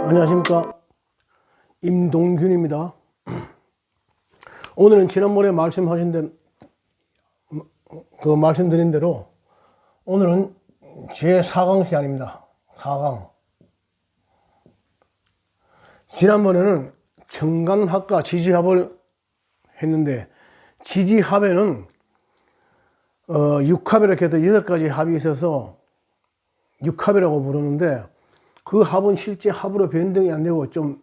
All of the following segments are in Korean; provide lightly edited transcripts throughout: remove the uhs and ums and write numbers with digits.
안녕하십니까, 임동균입니다. 오늘은 지난번에 말씀드린 대로 오늘은 제 4강 시간입니다. 4강. 지난번에는 정관합과 지지합을 했는데, 지지합에는 6합 이렇게 해서 6가지 합이 있어서 6합이라고 부르는데, 그 합은 실제 합으로 변동이 안 되고 좀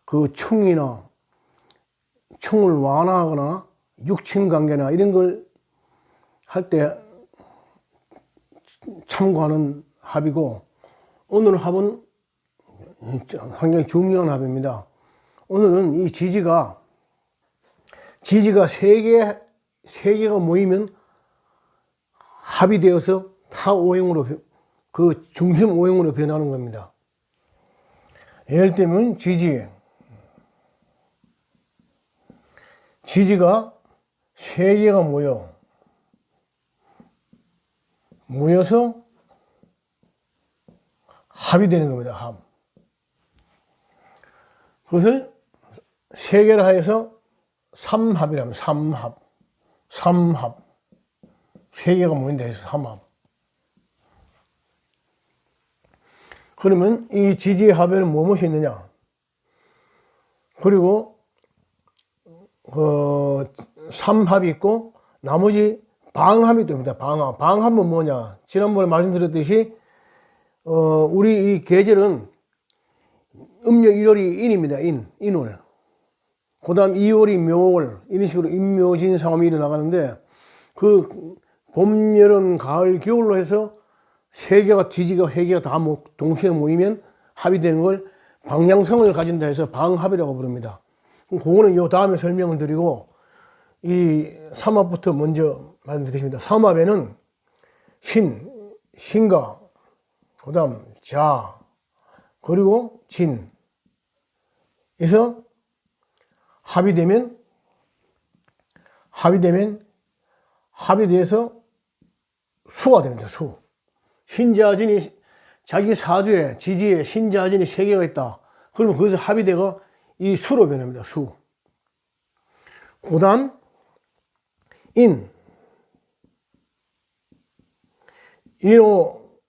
그 충을 완화하거나 육친 관계나 이런 걸 할 때 참고하는 합이고, 오늘 합은 상당히 중요한 합입니다. 오늘은 이 지지가 3개가 모이면 합이 되어서 타오형으로, 그 중심 오형으로 변하는 겁니다. 예를 들면 지지가 3개가 모여서 합이 되는 겁니다. 합. 그것을 3개를 하여서 3합이라면 3합. 3개가 모인다 해서 3합. 그러면 이 지지의 합에는 무엇이 있느냐? 그리고 3합이 있고 나머지 방합이 됩니다. 방합은 뭐냐? 지난번에 말씀드렸듯이 우리 이 계절은 음력 1월이 인입니다. 인월. 그 다음 2월이 묘월. 이런 식으로 인묘진 상암이 일어나가는데, 그 봄, 여름, 가을, 겨울로 해서 지지가 3개가 다 동시에 모이면 합이 되는 걸 방향성을 가진다 해서 방합이라고 부릅니다. 그거는 요 다음에 설명을 드리고, 이 3합부터 먼저 말씀드리겠습니다. 3합에는 신과, 그 다음 자, 그리고 진. 그래서 합이 돼서 수가 됩니다. 수. 신자진이 자기 사주에, 지지에 신자진이 3개가 있다. 그러면 거기서 합이 되고 이 수로 변합니다. 수. 그 다음 인호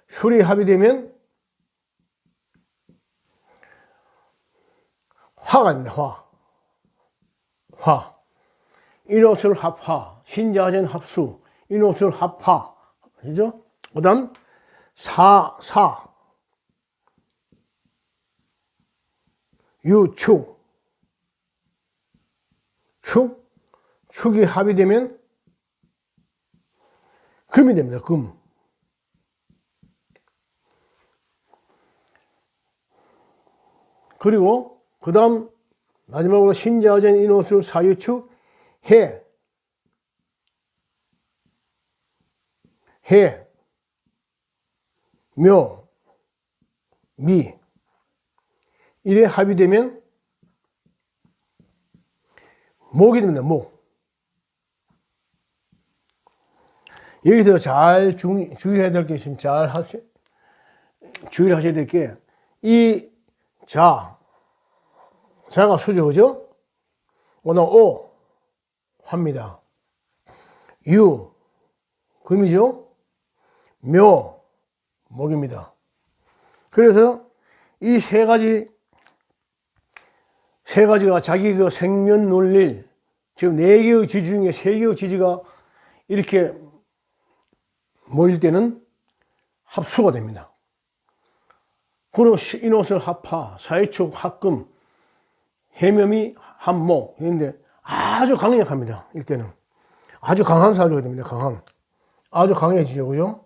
술이 합이 되면 화가 됩니다. 화. 인호술 합화, 신자진 합수, 인호술 합화. 그죠? 그 다음 축이 합이 되면 금이 됩니다. 금. 그리고 그 다음 마지막으로 신자진, 인호술, 사유축, 해, 묘, 미. 이래 합이 되면 목이 됩니다. 목. 여기서 잘 주의해야 될 게 있으면 주의를 하셔야 될 게, 이 자가 수죠, 그죠? 오늘 화입니다. 금이죠? 묘, 목입니다. 그래서 이 세 가지가 자기 그 생년월일, 지금 4개의 지지 중에 3개의 지지가 이렇게 모일 때는 합수가 됩니다. 그리고 인호술 합화, 사유축 합금, 해묘미 합목. 이런데 아주 강력합니다. 이때는 아주 강한 사주가 됩니다. 아주 강해지죠, 그죠?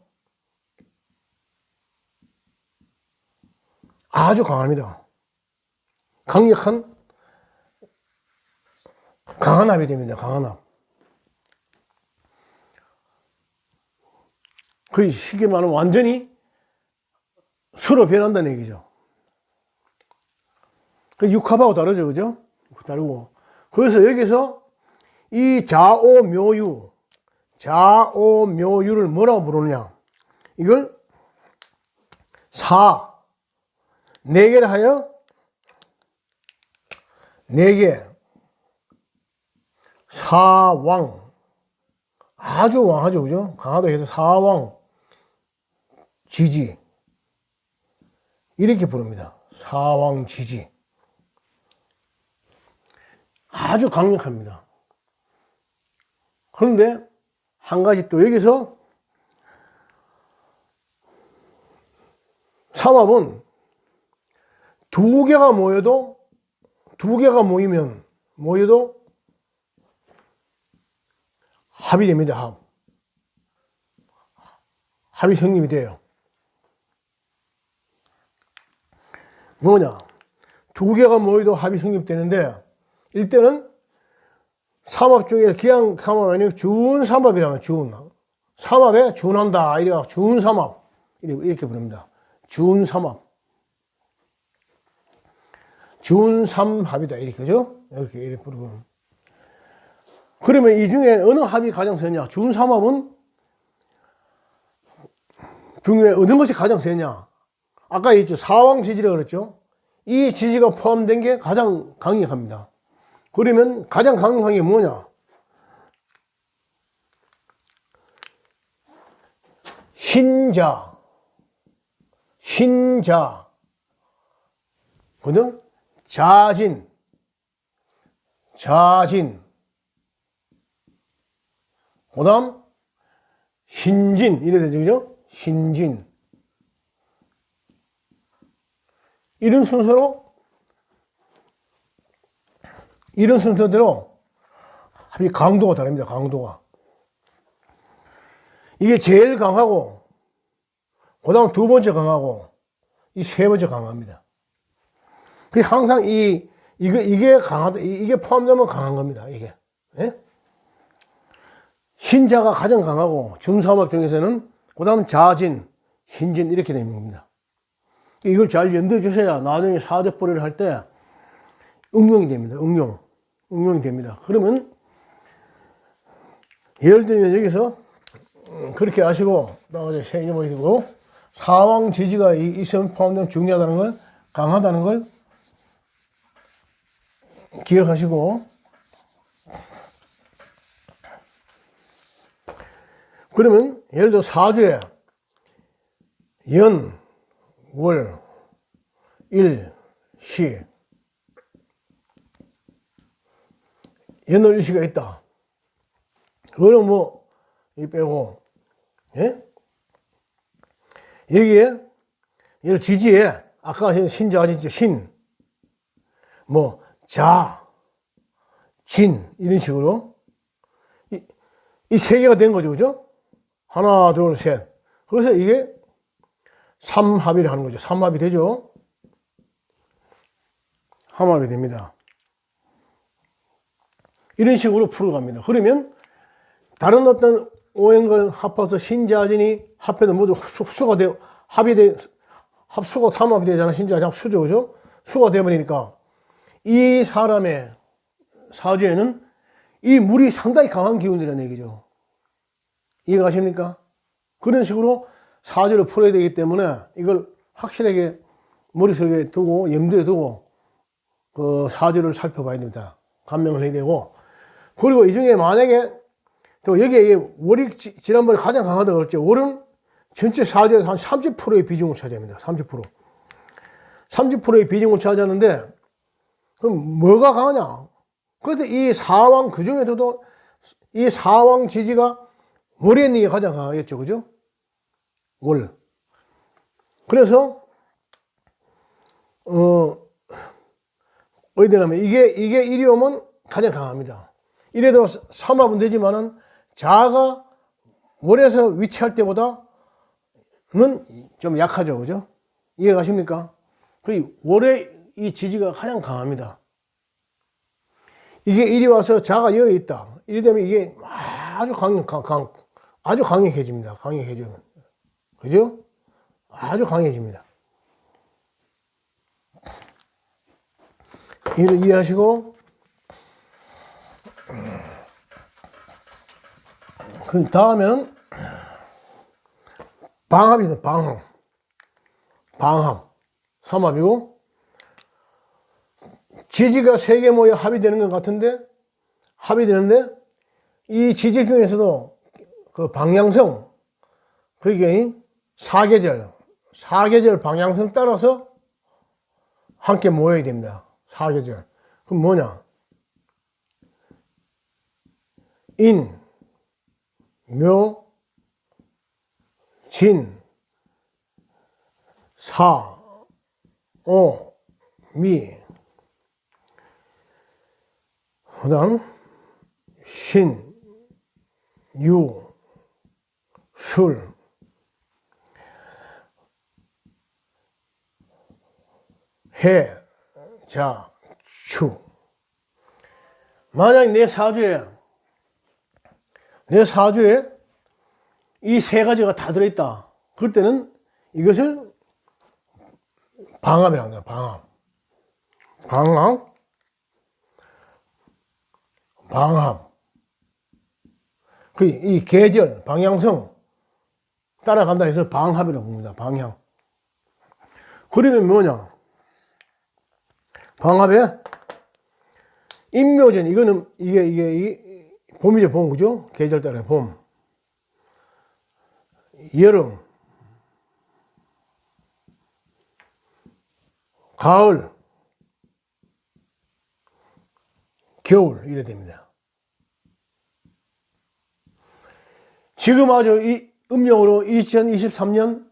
아주 강합니다. 강한 합이 됩니다. 강한 합. 그 쉽게 말하면 완전히 수로 변한다는 얘기죠. 그 육합하고 다르죠, 그죠? 다르고. 그래서 여기서 이 좌오묘유를 뭐라고 부르느냐? 이걸 4, 4개를 하여 4개, 사왕, 아주 왕하죠, 그죠? 강화도에서 사왕 지지, 이렇게 부릅니다. 사왕 지지. 아주 강력합니다. 그런데 한 가지 또 여기서 삼합은 두 개가 모여도 합이 됩니다. 합이 성립이 돼요. 뭐냐? 두 개가 모여도 합이 성립되는데, 일단은 삼합 중에 기양 삼합 아니고 준삼합이라면 삼합에 준한다. 이래가 준삼합. 이렇게 부릅니다. 준삼합. 준삼합이다. 이렇게죠? 이렇게 부르고. 그러면 이 중에 어느 합이 가장 세냐? 준삼합은 중에 어느 것이 가장 세냐? 아까 있죠. 사왕 지지라고 그랬죠? 이 지지가 포함된 게 가장 강력합니다. 그러면 가장 강력한 게 뭐냐? 신자. 거든? 자진. 그 다음, 신진. 이래 되죠, 그죠? 신진. 이런 순서대로 합이 강도가 다릅니다. 강도가. 이게 제일 강하고, 그 다음 두 번째 강하고, 이 세 번째 강합니다. 그 항상 이게 강하다, 이게 포함되면 강한 겁니다. 이게. 예? 신자가 가장 강하고, 준삼합 중에서는, 그 다음 자진, 신진, 이렇게 되는 겁니다. 이걸 잘 염두에 주셔야 나중에 사대포례를 할 때 응용이 됩니다. 응용이 됩니다. 그러면 예를 들면 여기서 그렇게 아시고 나머지 세 개 보시고 사왕 지지가 있으면 포함되면 중요하다는 걸, 강하다는 걸 기억하시고, 그러면 예를 들어 사주에 연, 월, 일, 시, 연월일시가 있다. 그거는 뭐, 이 빼고, 예? 여기에, 예를 지지에, 아까 신자, 신, 뭐, 자, 진, 이런 식으로, 이 세 개가 된 거죠, 그죠? 하나, 둘, 셋. 그래서 이게 삼합이라 하는 거죠. 삼합이 되죠? 삼합이 됩니다. 이런 식으로 풀어갑니다. 그러면 다른 어떤 오행을 합해서 신자진이 합해도 모두 수가 돼, 합수가 삼합이 되잖아. 신자진 합수죠, 그죠? 수가 되어버리니까 이 사람의 사주에는 이 물이 상당히 강한 기운이라는 얘기죠. 이해가 가십니까? 그런 식으로 사주를 풀어야 되기 때문에 이걸 확실하게 머릿속에 두고 염두에 두고 그 사주를 살펴봐야 됩니다. 감명을 해야 되고, 그리고 이 중에 만약에 또 여기에 월이 지난번에 가장 강하다고 그랬죠. 월은 전체 사주에 한 30%의 비중을 차지합니다. 30%. 30%의 비중을 차지하는데, 그럼 뭐가 강하냐? 그래서 이 사왕, 그 중에서도 이 사왕 지지가 월에 있는 게 가장 강하겠죠. 그죠? 월. 그래서, 어디 되냐면, 이게 이리 오면 가장 강합니다. 이래도 삼합은 되지만은, 자가 월에서 위치할 때보다는 좀 약하죠. 그죠? 이해 가십니까? 그 월의 이 지지가 가장 강합니다. 이게 이리 와서 자가 여기 있다. 이리 되면 이게 아주 강력해집니다. 강력해져요. 그죠? 아주 강해집니다. 이를 이해하시고, 그 다음에는 방합이다. 방합. 방합. 삼합이고, 지지가 세 개 모여 합이 되는 것 같은데, 합이 되는데, 이 지지 중에서도 그 방향성, 그게 사계절 방향성 따라서 함께 모여야 됩니다. 사계절. 그럼 뭐냐? 인, 묘, 진, 사, 오, 미. 그 다음, 신, 유, 술, 해, 자, 추. 만약 내 사주에 이 세 가지가 다 들어있다. 그럴 때는 이것을 방합이라고 합니다. 방합. 이 계절, 방향성 따라간다 해서 방합이라고 봅니다. 방향. 그러면 뭐냐? 방합에 인묘전, 이거는 이게 봄이죠, 봄, 그죠? 계절 따라 봄. 여름, 가을, 겨울, 이래 됩니다. 지금 아주 이 음력으로 2023년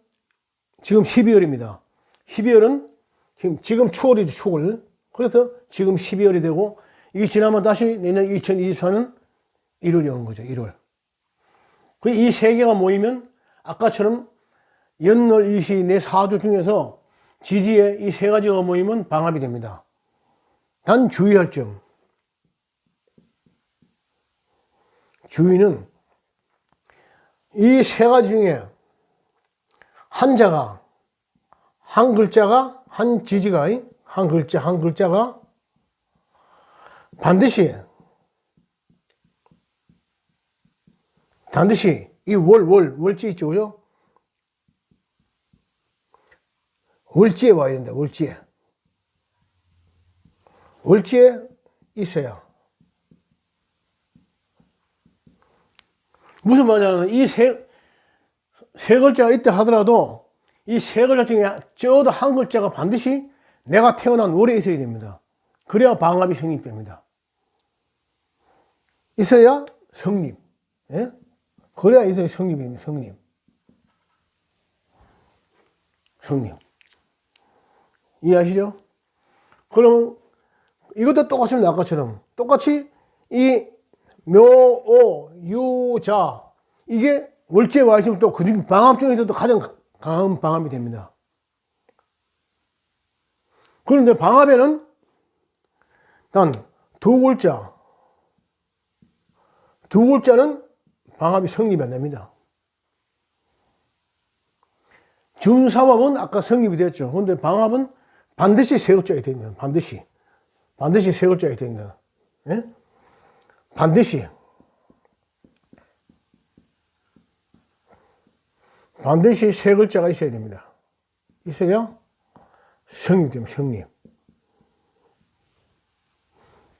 지금 12월입니다. 12월은 지금 추월이죠, 추월. 그래서 지금 12월이 되고, 이게 지나면 다시 내년 2024년 1월이 오는 거죠, 1월. 이 세 개가 모이면 아까처럼 연월일시 내 사주 중에서 지지에 이 세 가지가 모이면 방합이 됩니다. 단 주의할 점. 주의는 이 세 가지 중에 한 글자가, 한 지지가, 한 글자가 반드시 이 월지 있죠, 그죠? 월지에 와야 된다, 월지에 있어야. 무슨 말이냐면, 이 세 글자가 있다 하더라도, 이 세 글자 중에 적어도 한 글자가 반드시 내가 태어난 월에 있어야 됩니다. 그래야 방합이 성립됩니다. 있어야 성립. 예? 그래야 있어야 성립입니다. 성립. 이해하시죠? 그러면 이것도 똑같습니다. 아까처럼. 똑같이 이 묘, 오, 유, 자, 이게 월지에 와 있으면 또 그중 방합 중에서도 가장 강한 방합이 됩니다. 그런데 방합에는 단 두 글자는 방합이 성립이 안 됩니다. 준삼합은 아까 성립이 됐죠. 그런데 방합은 반드시 세 글자가 됩니다. 반드시 세 글자가 됩니다. 예? 반드시 세 글자가 있어야 됩니다. 있어야 성립됩니다. 성립.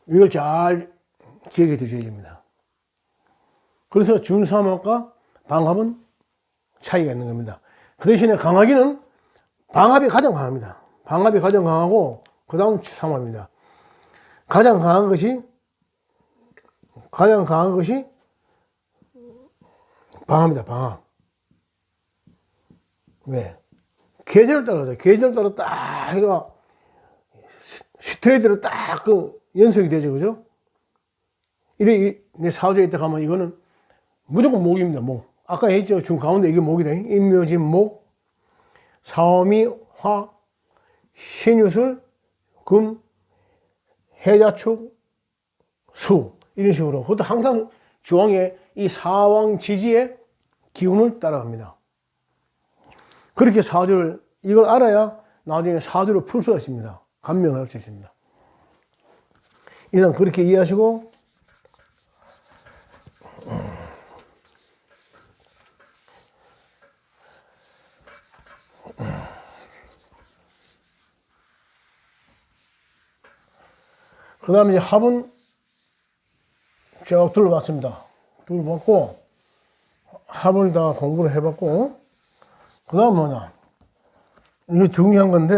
이걸 잘 기억해 두셔야 됩니다. 그래서 준삼합과 방합은 차이가 있는 겁니다. 그 대신에 강하기는 방합이 가장 강합니다. 방합이 가장 강하고 그 다음 삼합입니다. 가장 강한 것이 방합입니다. 방합. 왜? 계절 따라서 딱 이거 스트레이트로 딱 그 연속이 되죠, 그죠? 이래 내 사주에 있다 가면 이거는 무조건 목입니다. 목. 아까 했죠, 중 가운데 이게 목이다. 인묘진 목, 사오미 화, 신유술 금, 해자축 수, 이런 식으로. 그것도 항상 중앙에 이 사왕지지의 기운을 따라갑니다. 그렇게 사주를, 이걸 알아야 나중에 사주를 풀 수가 있습니다. 감명을 할 수 있습니다. 이상 그렇게 이해하시고, 그 다음에 이제 합은 쭉 둘러봤습니다. 둘러봤고, 합을 다 공부를 해봤고, 그 다음 뭐냐. 이게 중요한 건데,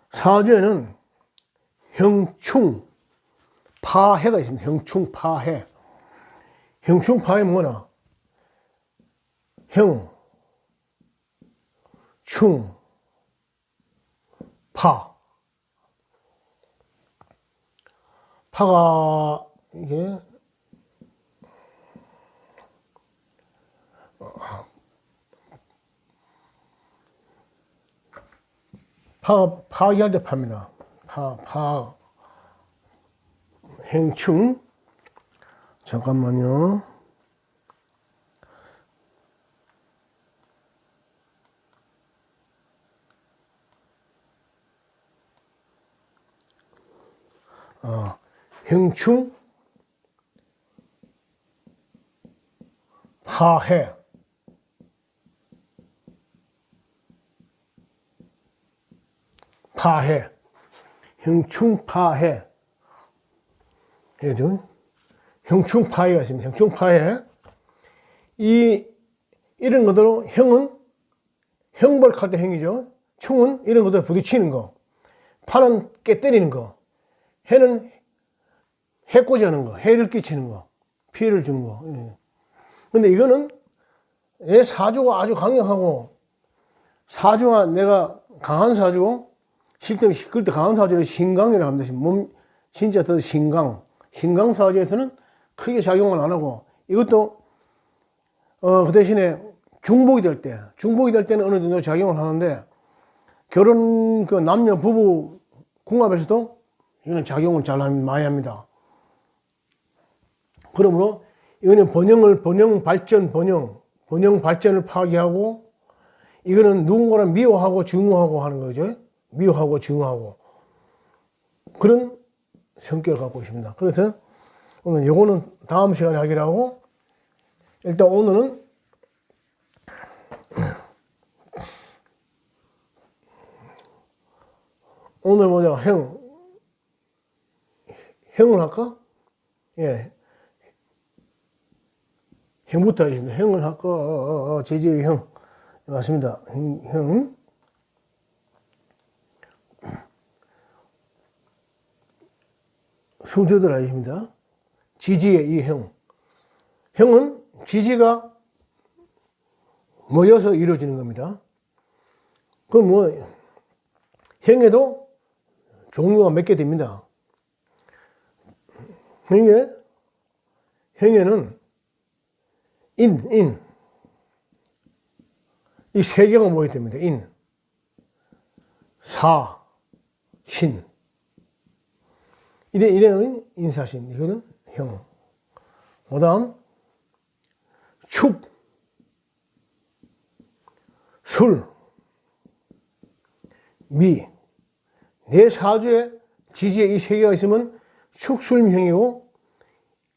사주에는 형충, 파해가 있습니다. 형충, 파해. 형충, 파해 뭐냐. 형, 충, 파. 파가, 이게, 파기할 때 파입니다. 행충. 잠깐만요. 행충, 파해. 파해. 형충파해. 그래도 형충파해가 있습니다. 형충파해. 이런 것들로 형은 형벌할 때 형이죠. 충은 이런 것들 부딪히는 거. 파는 깨때리는 거. 해는 해코지 하는 거. 해를 끼치는 거. 피해를 주는 거. 근데 이거는 내 사주가 아주 강력하고, 사주가 내가 강한 사주고, 실제로 그럴 때 강한 사주를 신강이라고 합니다. 몸, 진짜 더 신강. 신강 사주에서는 크게 작용을 안 하고, 이것도, 그 대신에 중복이 될 때는 어느 정도 작용을 하는데, 결혼, 남녀, 부부 궁합에서도 이거는 작용을 많이 합니다. 그러므로 이거는 번영 발전을 파괴하고, 이거는 누군가를 미워하고 증오하고 하는 거죠. 미워하고 증오하고. 그런 성격을 갖고 있습니다. 그래서 오늘 요거는 다음 시간에 하기로 하고, 일단 오늘은 오늘 뭐냐, 형을 할까? 예. 형부터 하겠습니다. 형을 할까? 제지의 형. 맞습니다. 형. 성조들 아닙니다. 지지의 이 형. 형은 지지가 모여서 이루어지는 겁니다. 그럼 뭐, 형에도 종류가 몇 개 됩니다. 형에는 이 세 개가 모여야 됩니다. 사, 신. 이래는 인사신. 이거는 형. 그 다음, 축, 술, 미. 내 사주에 지지에 이 세 개가 있으면 축술미형이고,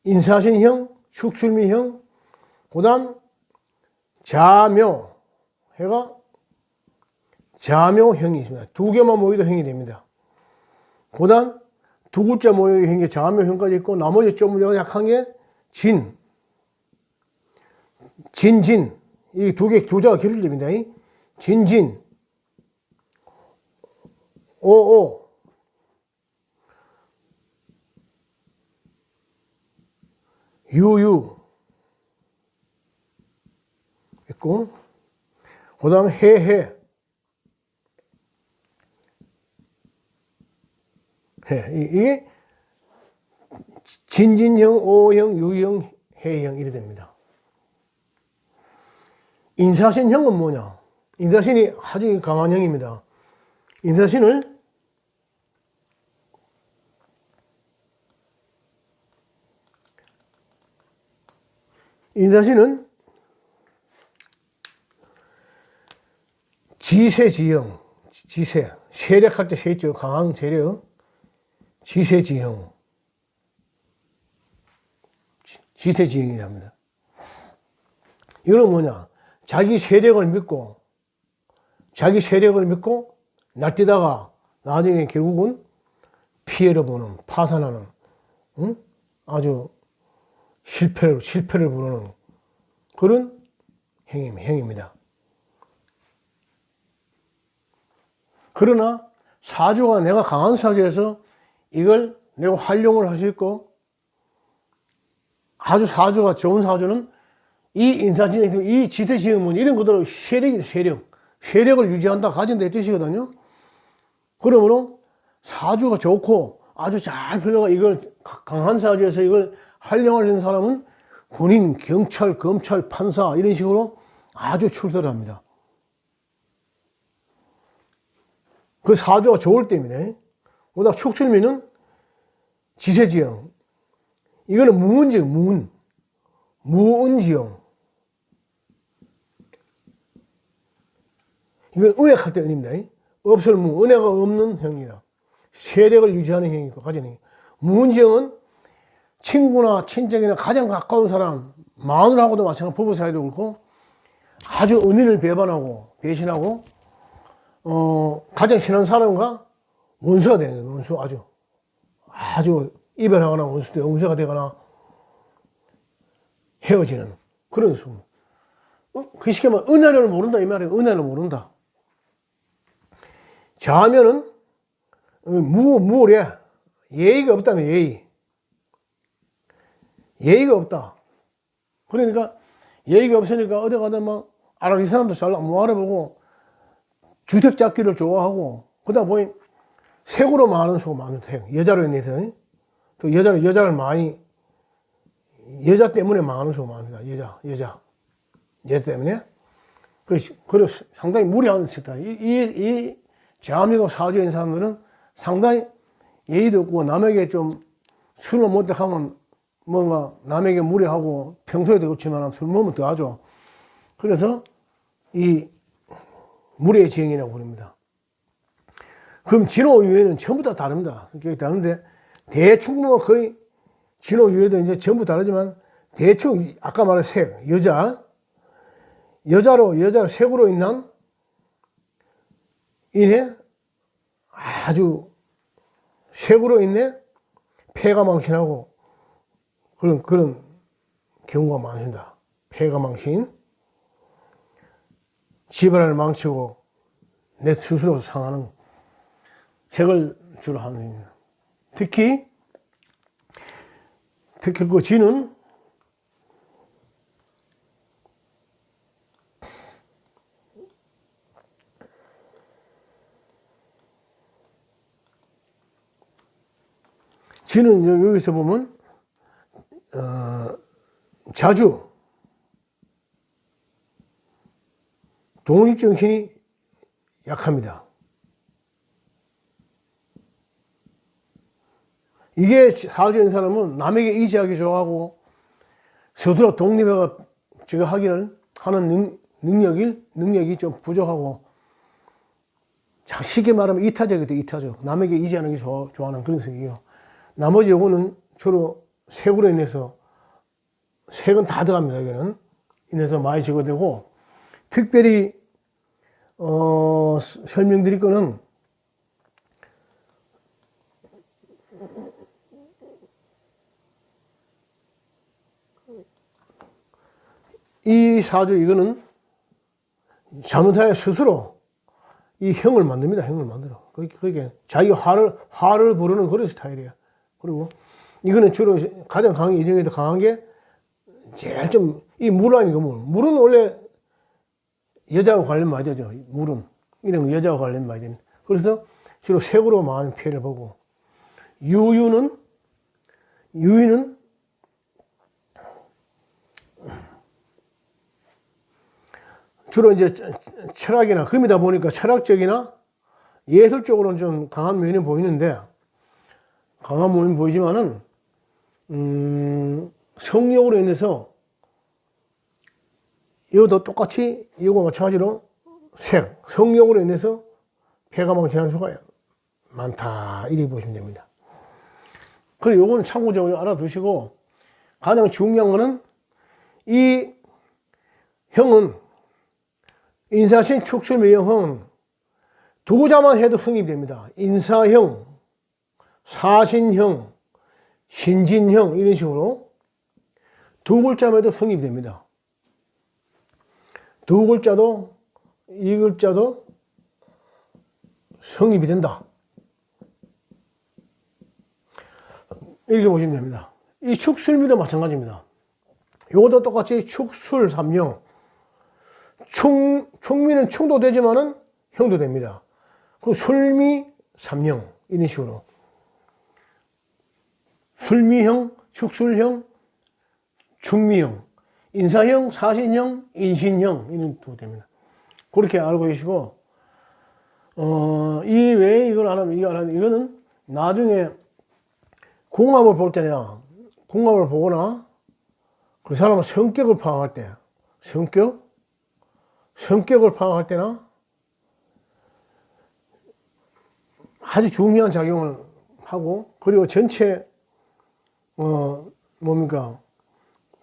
인사신형, 축술미형, 그 다음, 자묘. 해가 자묘형이 있습니다. 두 개만 모여도 형이 됩니다. 그 다음, 두 글자 모여도 형이 자묘형까지 있고, 나머지 좀 약한 게 진. 이 두 자가 길어집니다. 진진. 오오. 유유. 있고, 그 다음에 해. 이게 진진형, 오형, 유형, 해형 이래 됩니다. 인사신형은 뭐냐? 인사신이 아주 강한 형입니다. 인사신은 지세지형, 세력할 때 세죠. 강한 세력. 지세지형. 지세지형이라 합니다. 이거는 뭐냐? 자기 세력을 믿고 날뛰다가 나중에 결국은 피해를 보는, 파산하는, 응? 아주 실패를 부르는 그런 행위입니다. 그러나 사주가 내가 강한 사주에서 이걸 내가 활용을 할 수 있고, 아주 사주가 좋은 사주는 이 인사진행, 이 지세지음은 이런 것들을 세력을 유지한다, 가진다 이 뜻이거든요. 그러므로 사주가 좋고 아주 잘 풀려가 이걸 강한 사주에서 이걸 활용하는 사람은 군인, 경찰, 검찰, 판사 이런 식으로 아주 출세를 합니다. 그 사주가 좋을 때입니다. 그러다 축술미는 지세지형. 이거는 무운지형, 무운지형. 이건 은액할 때 은입니다. 없을무, 은혜가 없는 형이라. 세력을 유지하는 형이고, 가진 형이. 무운지형은 친구나 친척이나 가장 가까운 사람, 마누라하고도 마찬가지로 부부 사이도 그렇고, 아주 은인을 배신하고, 가장 친한 사람과 원수가 되는 거예요. 원수 아주 이별하거나 원수가 되거나 헤어지는 그런 수. 그 쉽게 말하면 은혜를 모른다 이 말이에요. 은혜를 모른다. 자면은 무례, 예의가 없다는 예의가 없다. 그러니까 예의가 없으니까 어디 가다 막 이 사람도 잘 못 알아보고 주택 잡기를 좋아하고 그러다 보니 색으로 많은 수가 많다. 여자로 인해서 또 여자를 많이 여자 때문에 많은 수가 많습니다. 여자 때문에 그래서 상당히 무례한 스타일. 이 대한민국 사주인 사람들은 상당히 예의도 없고 남에게 좀 술을 못 하면 뭔가 남에게 무례하고 평소에도 그렇지만 술 먹으면 더 하죠. 그래서 이 무례의 지형이라고 부릅니다. 그럼 진호 유해는 전부 다 다릅니다. 다른데 대충 뭐 거의 진호 유해도 이제 전부 다르지만 대충 아까 말한 색, 여자로 색으로 인해 아주 색으로 인해 폐가 망신하고 그런 경우가 많습니다. 폐가 망신, 집안을 망치고 내 스스로 상하는 색을 주로 하는 겁니다. 특히 그 쥐는 여기서 보면 자주 독립정신이 약합니다. 이게 사주인 사람은 남에게 의지하기 좋아하고 스스로 독립해가 제가 하는 능력이 좀 부족하고 쉽게 말하면 이타적. 남에게 의지하는 게 좋아하는 그런 성격이에요. 나머지 요거는 주로 색으로 인해서 색은 다 들어갑니다. 여기는 인해서 많이 제거되고 특별히 설명드릴 거는 이 사주 이거는 잘못하여 스스로 이 형을 만듭니다. 형을 만들어. 그게 자기가 화를 부르는 그런 스타일이에요. 그리고 이거는 주로 가장 강한 이 중에도 강한 게 제일 좀 이 물 아니고 물은 원래 여자하고 관련 많이 되죠. 물은 이런 여자하고 관련 많이 되는. 그래서 주로 색으로 많은 피해를 보고 유유는 주로 이제 철학이나 금이다 보니까 철학적이나 예술적으로는 좀 강한 면이 보이는데 강한 면이 보이지만은 성욕으로 인해서 이것도 똑같이 이거와 마찬가지로 성욕으로 인해서 폐가 망신한 수가 많다 이렇게 보시면 됩니다. 그리고 요거는 참고적으로 알아두시고 가장 중요한 거는 이 형은 인사신 축술묘형은 두 자만 해도 성립이 됩니다. 인사형, 사신형, 신진형 이런 식으로 두 글자마다 성립이 됩니다. 두 글자도 이 글자도 성립이 된다. 이렇게 보시면 됩니다. 이 축술미도 마찬가지입니다. 이것도 똑같이 축술 삼형. 충미는 충도 되지만은 형도 됩니다. 그 술미 삼형 이런 식으로 술미형, 축술형, 충미형, 인사형, 사신형, 인신형 이런 도 됩니다. 그렇게 알고 계시고 이 외에 이걸 안 하면 이거는 나중에 궁합을 볼 때냐, 궁합을 보거나 그 사람의 성격을 파악할 때, 성격을 파악할 때나 아주 중요한 작용을 하고, 그리고 전체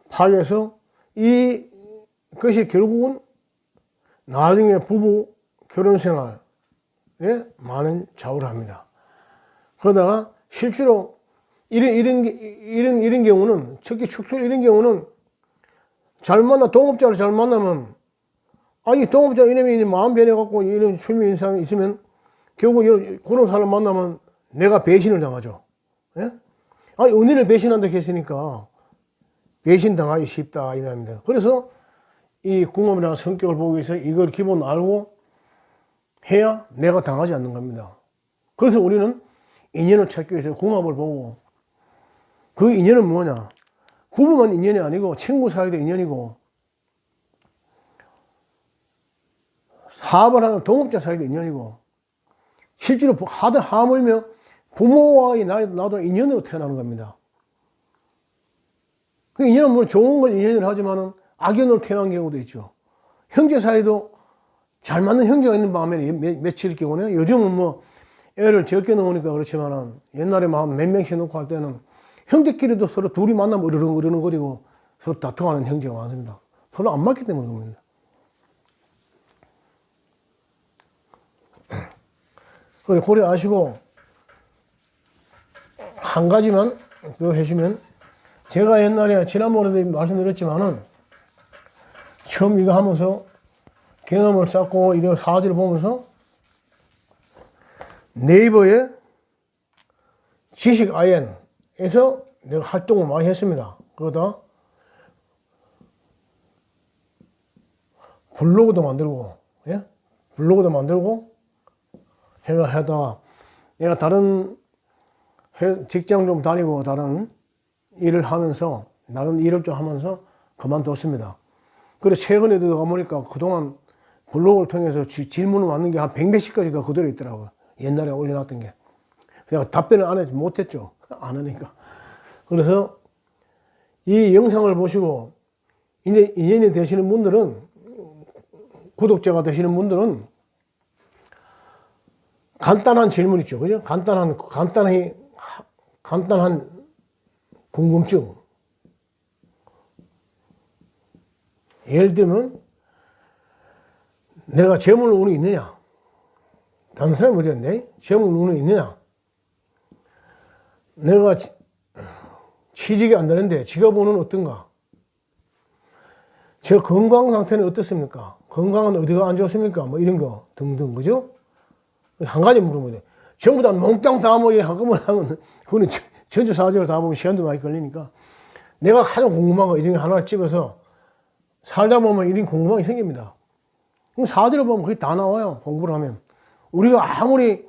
파악해서 이것이 결국은 나중에 부부 결혼 생활에 많은 좌우를 합니다. 그러다가 실제로 이런 경우는, 특히 축술 이런 경우는 동업자를 잘 만나면, 이 동업자 이놈이 마음 변해갖고 이런 술미 인상이 있으면 결국 그런 사람 만나면 내가 배신을 당하죠. 예? 은혜를 배신한다 했으니까 배신당하기 쉽다 이 말입니다. 그래서 이 궁합이라는 성격을 보기 위해서 이걸 기본 알고 해야 내가 당하지 않는 겁니다. 그래서 우리는 인연을 찾기 위해서 궁합을 보고, 그 인연은 뭐냐? 부부만 인연이 아니고 친구 사이도 인연이고, 사업을 하는 동업자 사이도 인연이고, 실제로 하물며 부모와의 나도 인연으로 태어나는 겁니다. 그 인연은 뭐 좋은 걸 인연을 하지만은 악연으로 태어난 경우도 있죠. 형제 사이도 잘 맞는 형제가 있는 반면에 며칠 경우는, 요즘은 뭐 애를 적게 넣으니까 그렇지만은 옛날에 몇 명씩 놓고 할 때는 형제끼리도 서로 둘이 만나면 으르렁거리고 서로 다투하는 형제가 많습니다. 서로 안 맞기 때문에 그럽니다. 그래, 고려 아시고 한 가지만 더 해주면, 제가 옛날에 지난번에도 말씀드렸지만은 처음 이거 하면서 경험을 쌓고 이런 사주를 보면서 네이버에 지식 IN에서 내가 활동을 많이 했습니다. 그러다 블로그도 만들고, 하다가 내가 다른 직장 좀 다니고 다른 일을 하면서, 다른 일을 좀 하면서 그만뒀습니다. 그래서 최근에도 가보니까 그동안 블로그를 통해서 질문을 왔는 게 한 100몇십 가지가 그대로 있더라고요. 옛날에 올려놨던 게. 내가 답변을 못했죠. 안 하니까. 그래서 이 영상을 보시고 이제 인연이 되시는 분들은, 구독자가 되시는 분들은 간단한 질문 있죠. 그죠? 간단한 궁금증. 예를 들면, 내가 재물 운이 있느냐? 다른 사람이 어디였네? 재물 운이 있느냐? 내가 취직이 안 되는데 직업 운은 어떤가? 제 건강 상태는 어떻습니까? 건강은 어디가 안 좋습니까? 뭐 이런 거 등등, 그죠? 한 가지 물어보면 돼. 전부 다 몽땅 다 뭐 한꺼번에 하면, 그거는 전체 사주를 다 보면 시간도 많이 걸리니까, 내가 가장 궁금한 거 이런 거 하나를 집어서 살다 보면 이런 궁금한 게 생깁니다. 그럼 사주를 보면 그게 다 나와요. 공부를 하면. 우리가 아무리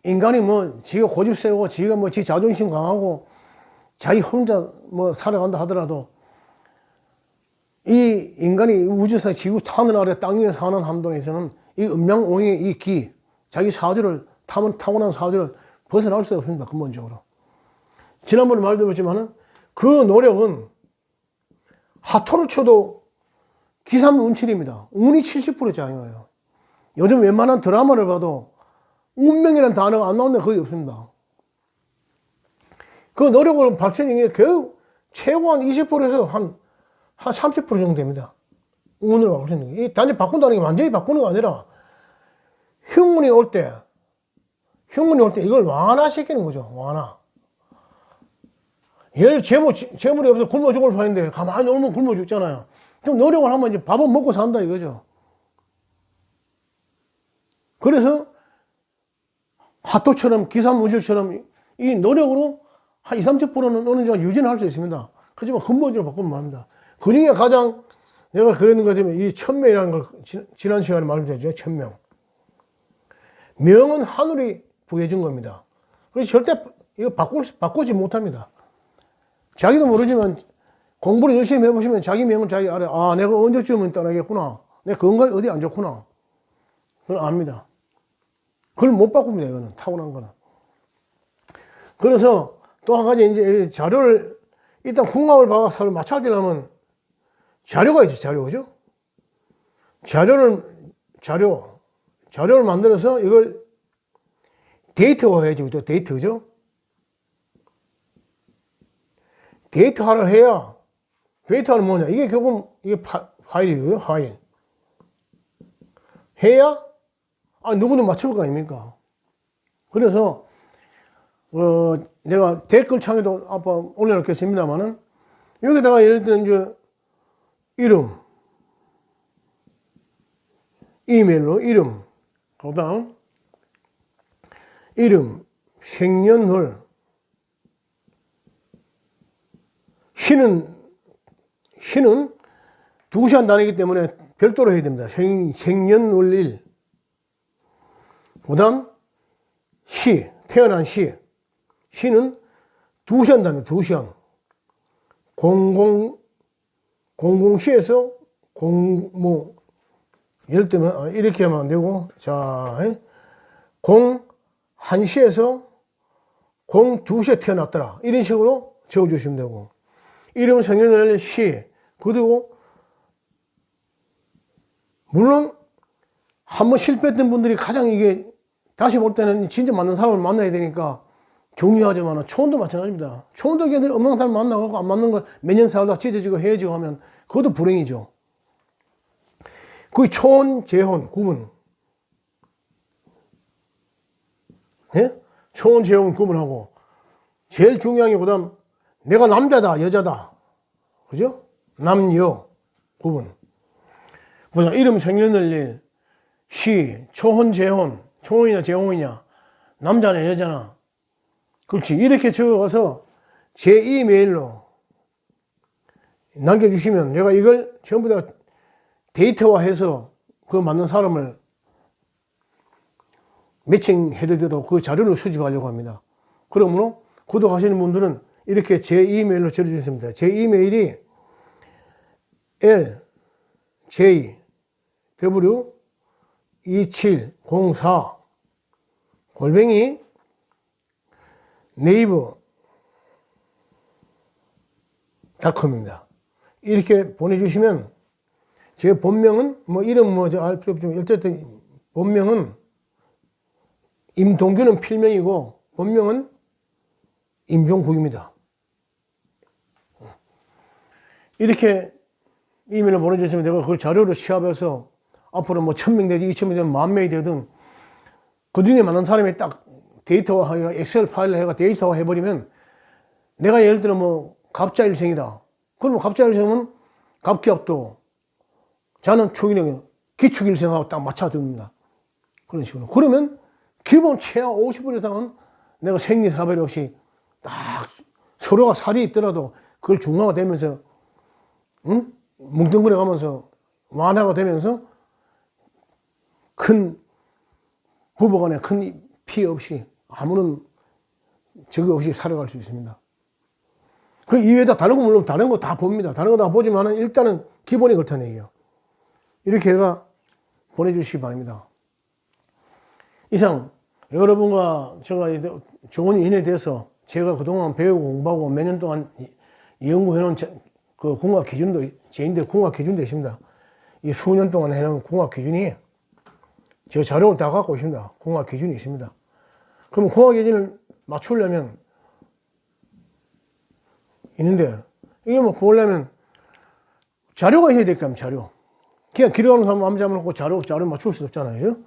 인간이 뭐 지가 고집 세고 지가 뭐 지 자존심 강하고 자기 혼자 뭐 살아간다 하더라도, 이 인간이 우주사 지구 하늘 아래 땅 위에 사는 한도에서는 이 음양옹의 이 기, 자기 사주를 타고난 사주를 벗어날 수 없습니다. 근본적으로. 지난번에 말드렸지만은 그 노력은 하토를 쳐도 기삼운칠입니다. 운이 70%잖아요. 요즘 웬만한 드라마를 봐도 운명이라는 단어가 안 나오는 데 거의 없습니다. 그 노력을 발전한 게 겨우 최고 한 20%에서 한 30% 정도 됩니다. 운을 바꿀 수 있는 게. 단지 바꾼다는 게 완전히 바꾸는 게 아니라, 형운이 올 때, 흉문이 올 때 이걸 완화시키는 거죠. 완화. 재물이 없어서 굶어 죽을 판인데 가만히 놀면 굶어 죽잖아요. 좀 노력을 하면 이제 밥은 먹고 산다 이거죠. 그래서 핫도처럼 기사문실처럼 이 노력으로 한 20, 30%는 어느 정도 유지는 할 수 있습니다. 하지만 근본적으로 바꾸면 합니다. 그 중에 가장 내가 그러는 것 같으면 이 천명이라는 걸 지난 시간에 말씀드렸죠. 천명. 명은 하늘이 부여준 겁니다. 그래서 절대 이거 바꾸지 못합니다. 자기도 모르지만 공부를 열심히 해보시면 자기 명은 자기 알아요. 아, 내가 언제쯤은 떠나겠구나. 내 건강이 어디 안 좋구나. 그걸 압니다. 그걸 못 바꿉니다. 이거는 타고난 거는. 그래서 또 한 가지 이제 자료를 일단 궁합을 봐서 맞춰주려면 자료가 있죠. 자료, 그죠? 자료를 만들어서 이걸 데이터화 해야죠. 데이터, 그죠? 데이터화를 해야, 데이터화는 뭐냐? 이게 결국, 이게 파일이고요, 파일. 해야, 누구는 맞출 거 아닙니까? 그래서, 내가 댓글창에도 아까 올려놓겠습니다만은, 여기다가 예를 들어, 이제, 이름, 이메일로 이름, 그 다음, 이름, 생년월, 시는 2시간 단위이기 때문에 별도로 해야 됩니다. 생년월일. 그 다음, 태어난 시. 시는 2시간 단위, 2시간. 00시에서 예를 들면, 이렇게 하면 안 되고, 자, 01시에서 02시에 태어났더라. 이런 식으로 적어주시면 되고, 이름, 생년월일, 시, 그리고, 물론, 한번 실패했던 분들이 가장 이게, 다시 볼 때는 진짜 맞는 사람을 만나야 되니까, 중요하지만, 초혼도 마찬가지입니다. 초혼도 이게 없는 사람 만나고 안 맞는 걸 몇 년 살다 찢어지고 헤어지고 하면, 그것도 불행이죠. 그 초혼, 재혼, 구분. 예? 초혼, 재혼 구분하고, 제일 중요한 게, 그 다음, 내가 남자다, 여자다. 그죠? 남여, 구분. 보자, 이름, 생년월일, 시, 초혼, 재혼, 초혼이냐, 재혼이냐, 남자냐, 여자냐. 그렇지. 이렇게 적어서 제 이메일로 남겨주시면 내가 이걸 전부 다 데이터화해서 그 맞는 사람을 매칭해드리도록 그 자료를 수집하려고 합니다. 그러므로 구독하시는 분들은 이렇게 제 이메일로 전해주십니다. 제 이메일이 ljw2704 골뱅이 네이버닷컴입니다. 이렇게 보내주시면 제 본명은 이름 알 필요 없지만 어쨌든 본명은 임동규는 필명이고 본명은 임종국입니다. 이렇게 이메일을 보내주시면 내가 그걸 자료로 취합해서 앞으로 1000명 되든 2000명 되든 10,000명이 되든 그 중에 많은 사람이 딱 데이터화, 엑셀 파일을 해가 데이터화 해버리면 내가 예를 들어 갑자일생이다. 그러면 갑자일생은 갑기압도 자는 축일생, 기축일생하고 딱 맞춰줍니다. 그런 식으로. 그러면 기본 최하 50분 이상은 내가 생리사별 없이 딱 서로가 살이 있더라도 그걸 중화가 되면서 뭉뚱그려 가면서 완화가 되면서 큰 부부간에 큰 피해 없이 아무런 적이 없이 살아갈 수 있습니다. 그 이외에다 다른 거 물론 다른 거 다 봅니다. 다른 거 다 보지만은 일단은 기본이 그렇다는 얘기예요. 이렇게 해가 보내주시기 바랍니다. 이상 여러분과 제가 좋은 인연이 돼서 제가 그동안 배우고 공부하고 몇 년 동안 연구해놓은 그 궁합 기준도 제인들 궁합 기준도 있습니다. 이 수년 동안 해놓은 궁합 기준이 제가 자료를 다 갖고 있습니다. 궁합 기준이 있습니다. 그럼 궁합 기준을 맞추려면 있는데 이게 보려면 자료가 있어야 될 겁니다. 자료. 그냥 기록하는 사람 마음 잡아놓고 자료 맞출 수 없잖아요.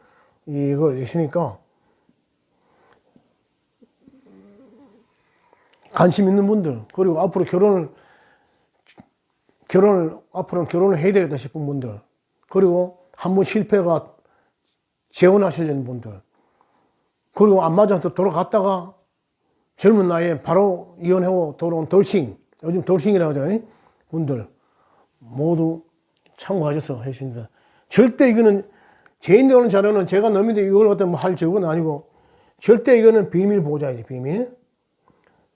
이걸 있으니까 관심 있는 분들, 그리고 앞으로 앞으로는 결혼을 해야 되겠다 싶은 분들, 그리고 한번 실패가 재혼하시려는 분들, 그리고 안 맞아서 돌아갔다가 젊은 나이에 바로 이혼하고 돌아온 돌싱, 요즘 돌싱이라고 하죠. 분들 모두 참고하셔서 하십니다. 절대 이거는 제인데 오는 자료는 제가 넘는데 이걸 갖다 뭐 할 적은 아니고, 절대 이거는 비밀 보호자이지, 비밀.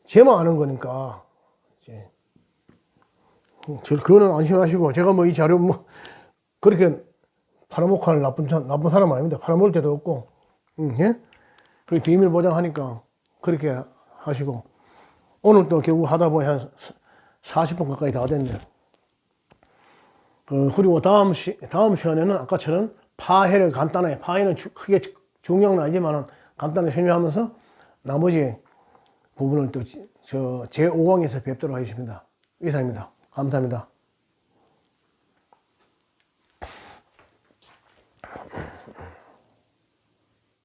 제만 아는 거니까. 그거는 안심하시고, 제가 뭐 이 자료 뭐 그렇게 팔아먹할 나쁜 사람 아닙니다. 팔아먹을 때도 없고, 예? 그 비밀 보장하니까 그렇게 하시고, 오늘 또 결국 하다 보니 한 40분 가까이 다 됐네요. 그리고 다음 시간에는 아까처럼 파해를 간단하게, 파해는 크게 중요한 건 아니지만 간단하게 설명하면서 나머지 부분을 또 제 5강에서 뵙도록 하겠습니다. 이상입니다. 감사합니다.